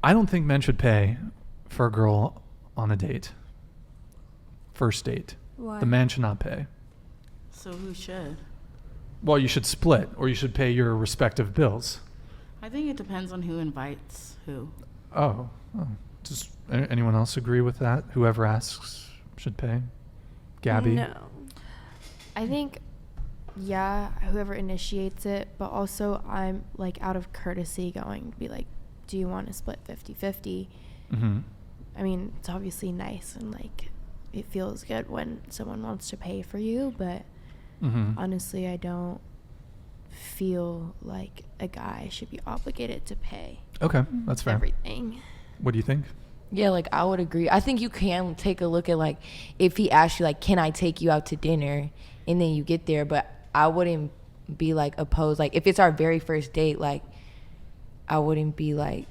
I don't think men should pay for a girl on a date. First date. Why? The man should not pay. So who should? Well, you should split, or you should pay your respective bills. I think it depends on who invites who. Oh. Does anyone else agree with that? Whoever asks should pay? Gabby? No. I think, yeah, whoever initiates it, but also I'm like out of courtesy going to be like, do you want to split 50-50? Mm-hmm. I mean, it's obviously nice and like it feels good when someone wants to pay for you, but honestly, I don't feel like a guy should be obligated to pay. Okay, that's fair. Everything. What do you think? Yeah, like I would agree. I think you can take a look at like if he asks you like, can I take you out to dinner, and then you get there, but I wouldn't be like opposed. Like if it's our very first date, like I wouldn't be like,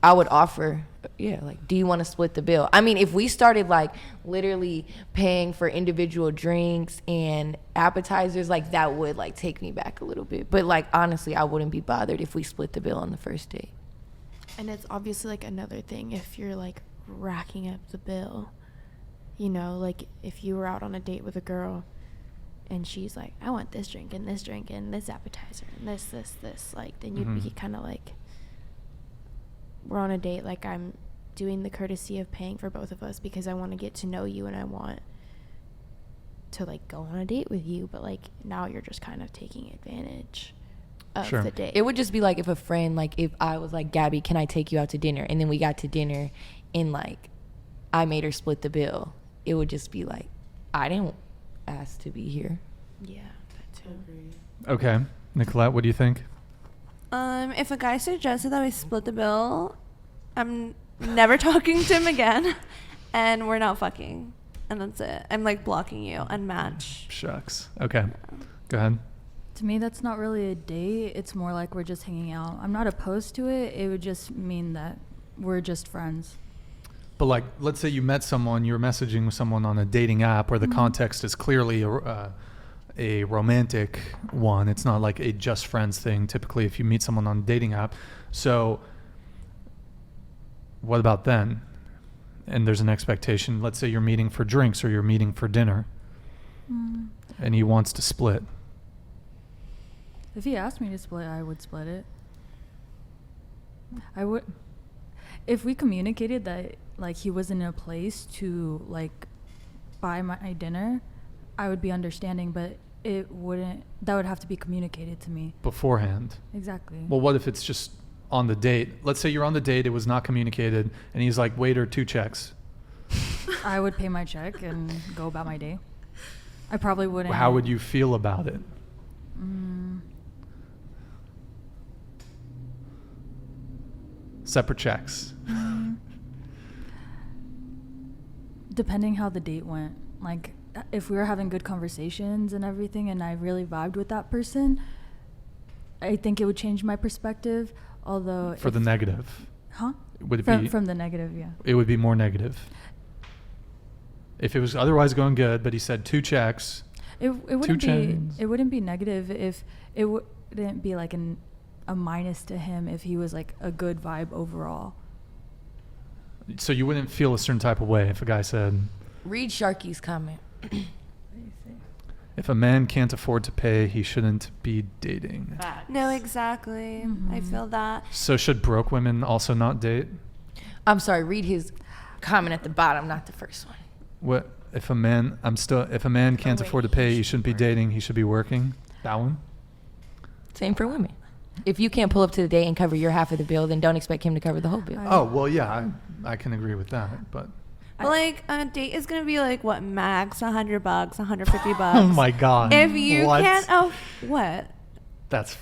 I would offer, yeah, like, do you want to split the bill? I mean, if we started like literally paying for individual drinks and appetizers, like that would like take me back a little bit. But like honestly, I wouldn't be bothered if we split the bill on the first date. And it's obviously like another thing if you're like racking up the bill, you know, like if you were out on a date with a girl and she's like, I want this drink and this appetizer and this, like, then you'd be kind of like, we're on a date, like I'm doing the courtesy of paying for both of us because I want to get to know you and I want to like go on a date with you, but like now you're just kind of taking advantage of the date. It would just be like if a friend, like if I was like, Gabby, can I take you out to dinner? And then we got to dinner and like I made her split the bill. It would just be like, I didn't ask to be here. Yeah, that too. Okay. Nicolette, what do you think? If a guy suggested that we split the bill, I'm never talking to him again, and we're not fucking, and that's it. I'm like blocking you, unmatch. Shucks. Okay. Go ahead. To me, that's not really a date. It's more like we're just hanging out. I'm not opposed to it. It would just mean that we're just friends. But like, let's say you met someone, you were messaging with someone on a dating app where the context is clearly a romantic one. It's not like a just friends thing typically if you meet someone on a dating app. So what about then? And there's an expectation. Let's say you're meeting for drinks or you're meeting for dinner and he wants to split. If he asked me to split, I would split it. I would. If we communicated that like he was in a place to like buy my dinner, I would be understanding, but it wouldn't, that would have to be communicated to me Beforehand. Exactly. Well, what if it's just on the date? Let's say you're on the date, it was not communicated, and he's like, waiter, 2 checks. I would pay my check and go about my day. I probably wouldn't. How would you feel about it? Separate checks. Depending how the date went. Like, if we were having good conversations and everything and I really vibed with that person, I think it would change my perspective. Although For the negative. Huh? Would it from the negative, yeah. It would be more negative. If it was otherwise going good, but he said 2 checks. It wouldn't be negative if it wouldn't be like a minus to him if he was like a good vibe overall. So you wouldn't feel a certain type of way if a guy said... Read Sharky's comment. If a man can't afford to pay, he shouldn't be dating. Facts. No, exactly. I feel that. So should broke women also not date? I'm sorry, read his comment at the bottom, not the first one. What if a man can't afford to pay, he shouldn't be dating, he should be working? That one? Same for women. If you can't pull up to the date and cover your half of the bill, then don't expect him to cover the whole bill. Oh, well, yeah, I can agree with that, but... But like a date is gonna be like what, max $100, $150. Oh my God. If you What? can't what? That's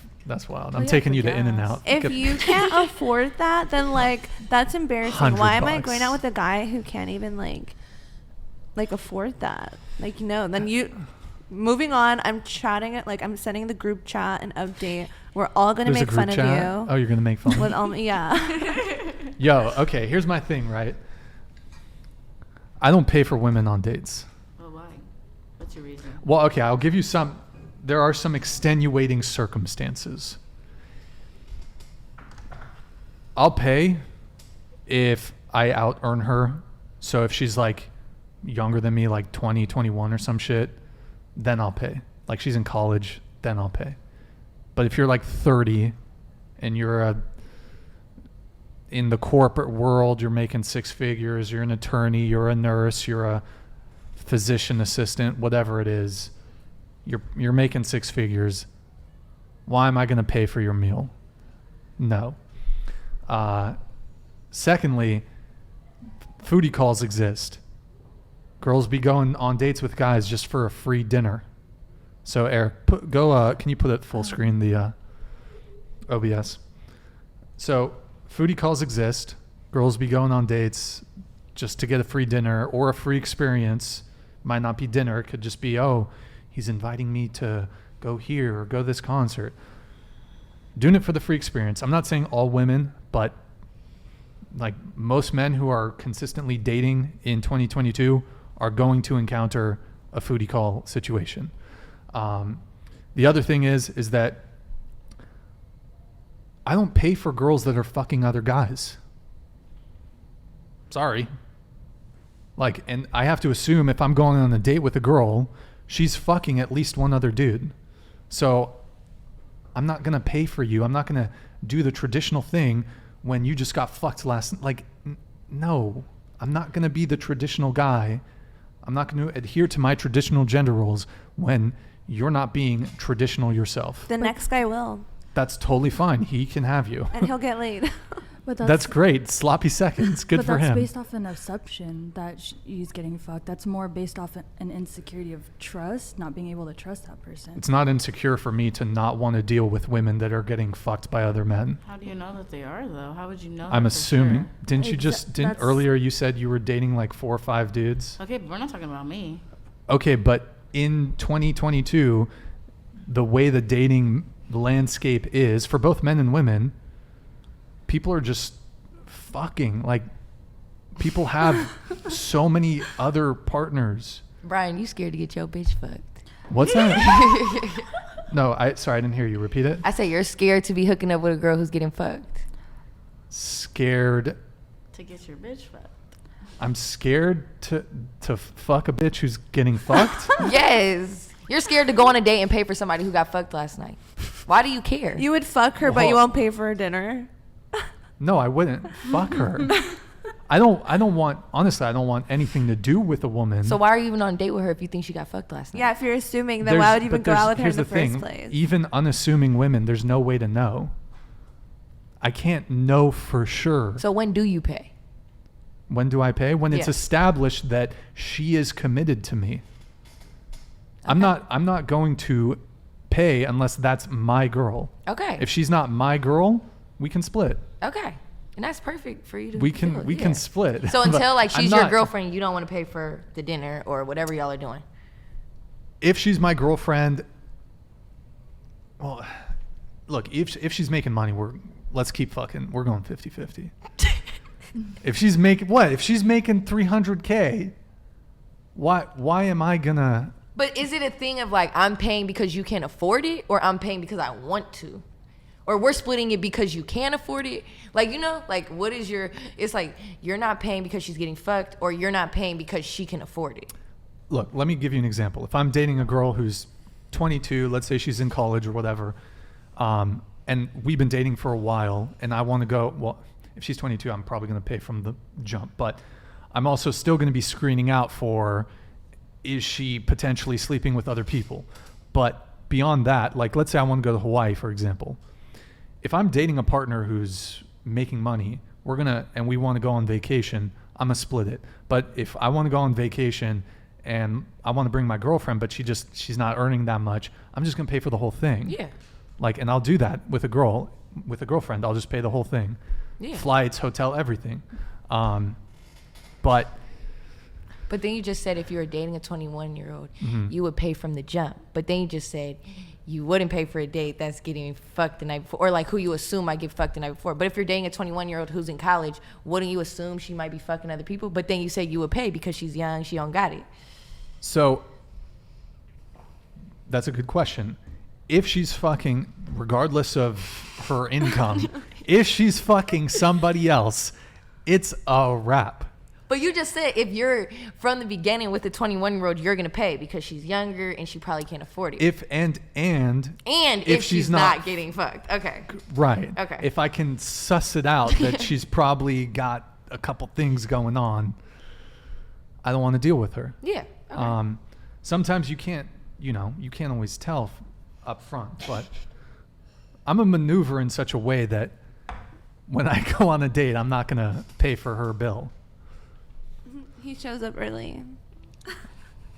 wild. I'm taking you to In-N-Out. If you can't afford that, then like that's embarrassing. Why am I going out with a guy who can't even like afford that? Like no, then you moving on. I'm chatting it like I'm sending the group chat an update. We're all gonna There's make a group fun chat? of you. Oh, you're gonna make fun with of me? yeah. Yo, okay, here's my thing, right? I don't pay for women on dates. Well, why? What's your reason? Well, okay, I'll give you some. There are some extenuating circumstances. I'll pay if I out earn her. So if she's like younger than me, like 20, 21 or some shit, then I'll pay. Like she's in college, then I'll pay. But if you're like 30 and you're in the corporate world, you're making six figures, you're an attorney, you're a nurse, you're a physician assistant, whatever it is, you're making six figures. Why am I going to pay for your meal? No. Secondly, foodie calls exist. Girls be going on dates with guys just for a free dinner. So Eric, can you put it full screen, the OBS? So foodie calls exist. Girls be going on dates just to get a free dinner or a free experience. Might not be dinner. It could just be, oh, he's inviting me to go here or go to this concert. Doing it for the free experience. I'm not saying all women, but like most men who are consistently dating in 2022 are going to encounter a foodie call situation. The other thing is that I don't pay for girls that are fucking other guys. Sorry. Like, and I have to assume if I'm going on a date with a girl, she's fucking at least one other dude. So I'm not going to pay for you. I'm not going to do the traditional thing when you just got fucked last. Like, no, I'm not going to be the traditional guy. I'm not going to adhere to my traditional gender roles when you're not being traditional yourself. The next guy will. That's totally fine. He can have you. And he'll get laid. But That's great. Sloppy seconds. Good for him. But that's based off an assumption that he's getting fucked. That's more based off an insecurity of trust, not being able to trust that person. It's not insecure for me to not want to deal with women that are getting fucked by other men. How do you know that they are, though? How would you know? I'm that for assuming. sure? Didn't you didn't earlier you said you were dating like 4 or 5 dudes? Okay, but we're not talking about me. Okay, but in 2022, the way the dating landscape is for both men and women, people are just fucking. Like, people have so many other partners. Brian, you scared to get your bitch fucked. What's that? No, sorry, I didn't hear you. Repeat it. I say you're scared to be hooking up with a girl who's getting fucked. Scared. To get your bitch fucked. I'm scared to fuck a bitch who's getting fucked. Yes. You're scared to go on a date and pay for somebody who got fucked last night. Why do you care? You would fuck her, but you Well- won't pay for her dinner. No, I wouldn't. Fuck her. I don't want, honestly, I don't want anything to do with a woman. So why are you even on a date with her if you think she got fucked last night? Yeah, if you're assuming, then why would you even go out with her in Here's the thing. first place? Even unassuming women, there's no way to know. I can't know for sure. So when do you pay? When do I pay? When it's Yeah. established that she is committed to me. I'm not going to pay unless that's my girl. Okay. If she's not my girl, we can split. Okay. And that's perfect for you to We feel, can split. So But until like I'm she's your not- girlfriend, you don't want to pay for the dinner or whatever y'all are doing. If she's my girlfriend, well, look, if she's making money, let's keep fucking. We're going 50-50. If she's making 300K, why am I gonna? But is it a thing of like I'm paying because you can't afford it, or I'm paying because I want to, or we're splitting it because you can't afford it? Like, you know, like what is your? It's like you're not paying because she's getting fucked, or you're not paying because she can afford it. Look, let me give you an example. If I'm dating a girl who's 22, let's say she's in college or whatever, and we've been dating for a while, and I want to go. Well, if she's 22, I'm probably going to pay from the jump, but I'm also still going to be screening out for, is she potentially sleeping with other people? But beyond that, like let's say I want to go to Hawaii, for example. If I'm dating a partner who's making money, and we want to go on vacation, I'm gonna split it. But if I want to go on vacation and I want to bring my girlfriend, but she's not earning that much, I'm just gonna pay for the whole thing. Yeah. Like, and I'll do that with a girlfriend. I'll just pay the whole thing. Yeah. Flights, hotel, everything. But then you just said if you were dating a 21-year-old, Mhm. you would pay from the jump. But then you just said you wouldn't pay for a date that's getting fucked the night before, or like who you assume might get fucked the night before. But if you're dating a 21-year-old who's in college, wouldn't you assume she might be fucking other people? But then you said you would pay because she's young, she don't got it. So that's a good question. If she's fucking, regardless of her income, If she's fucking somebody else, it's a wrap. But you just said if you're from the beginning with the 21-year-old, you're gonna pay because she's younger and she probably can't afford it. If if she's not getting fucked. Okay. Right. Okay. If I can suss it out that she's probably got a couple things going on, I don't want to deal with her. Yeah. Okay. Sometimes you can't always tell up front, but I'm a maneuver in such a way that when I go on a date, I'm not gonna pay for her bill. He shows up early.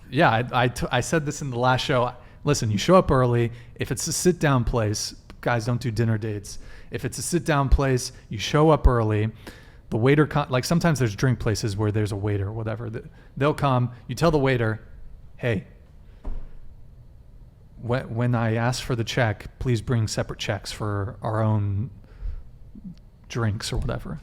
Yeah, I said this in the last show. Listen, you show up early. If it's a sit-down place, guys don't do dinner dates. If it's a sit-down place, you show up early. The waiter, like sometimes there's drink places where there's a waiter or whatever. They'll come. You tell the waiter, hey, when I ask for the check, please bring separate checks for our own drinks or whatever.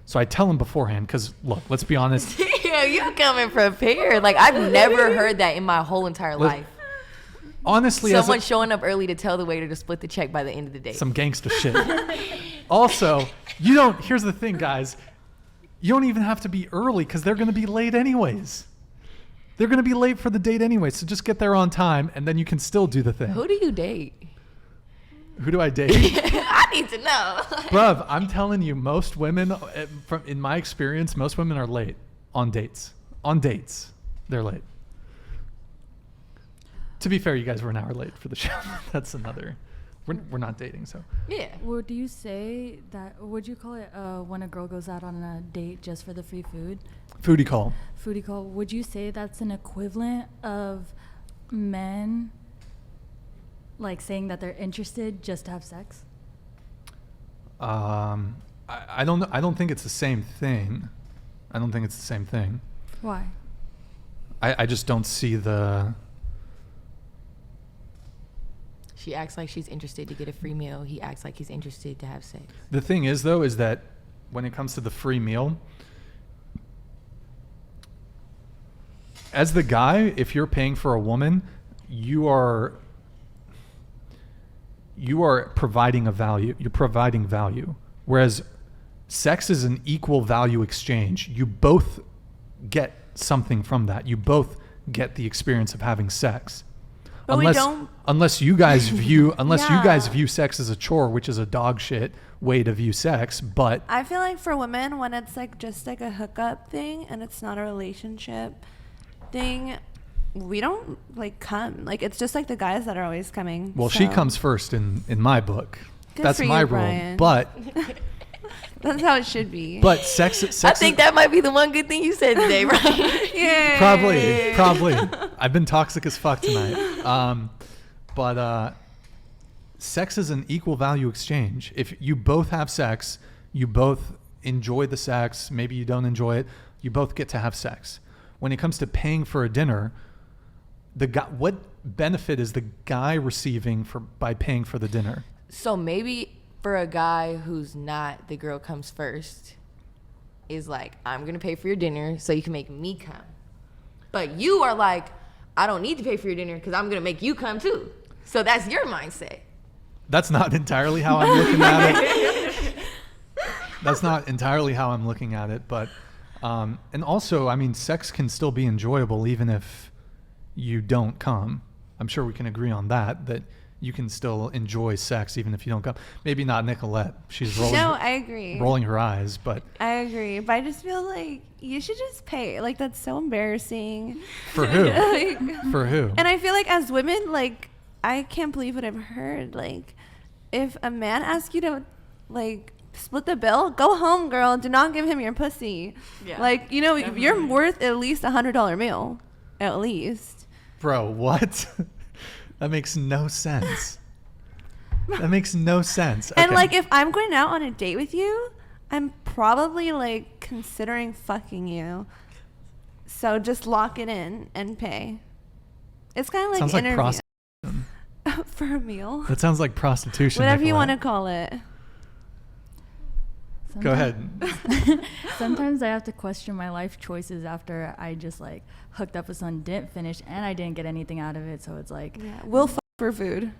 So I tell him beforehand because, look, let's be honest. Yeah, you're coming prepared. Like, I've never heard that in my whole entire life. Honestly, someone showing up early to tell the waiter to split the check by the end of the day. Some gangster shit. Also, here's the thing, guys. You don't even have to be early because they're going to be late anyways. They're going to be late for the date anyway, so just get there on time and then you can still do the thing. Who do you date? Who do I date? I need to know. Bruv, I'm telling you, most women, in my experience, most women are late on dates. On dates, they're late. To be fair, you guys were an hour late for the show. That's another. We're not dating, so. Yeah. Would you say that? Would you call it when a girl goes out on a date just for the free food? Foodie call. Foodie call. Would you say that's an equivalent of men like saying that they're interested just to have sex? I don't know. I don't think it's the same thing. I don't think it's the same thing. Why? I just don't see the. She acts like she's interested to get a free meal. He acts like he's interested to have sex. The thing is, though, is that when it comes to the free meal, as the guy, if you're paying for a woman, you are providing a value. You're providing value. Whereas sex is an equal value exchange. You both get something from that. You both get the experience of having sex. But unless you guys view Yeah. sex as a chore, which is a dog shit way to view sex, but I feel like for women, when it's like just like a hookup thing and it's not a relationship thing, we don't like come. Like it's just like the guys that are always coming. well, so. she comes first in my book. Good That's for my you, rule. Brian. But That's how it should be. but sex I think that might be the one good thing you said today, right? Yeah. Probably. I've been toxic as fuck tonight. But sex is an equal value exchange. If you both have sex, you both enjoy the sex, maybe you don't enjoy it, you both get to have sex. When it comes to paying for a dinner, what benefit is the guy receiving by paying for the dinner? So maybe for a guy who's not the girl comes first, is like, I'm going to pay for your dinner so you can make me come. But you are like, I don't need to pay for your dinner because I'm going to make you come too. So that's your mindset. That's not entirely how I'm looking at it. That's not entirely how I'm looking at it. But, and also, I mean, sex can still be enjoyable even if you don't come. I'm sure we can agree on that you can still enjoy sex even if you don't come. Maybe not Nicolette. She's rolling. No, I agree. Rolling her eyes, but I agree, but I just feel like you should just pay. Like that's so embarrassing. for who? Like, For who? and I feel like as women, like I can't believe what I've heard. Like if a man asks you to like split the bill, go home, girl. Do not give him your pussy. Yeah, Like you're definitely. worth at least $100 meal, at least. Bro, what? That makes no sense. That makes no sense. And Okay. like if I'm going out on a date with you, I'm probably like considering fucking you. So just lock it in and pay. It's kind of like sounds like interview prostitution. for a meal. That sounds like prostitution. Whatever you want to Nicolette. call it. Go ahead. Sometimes I have to question my life choices after I just like hooked up with someone, didn't finish, and I didn't get anything out of it. So it's like, Yeah, we'll fuck for food.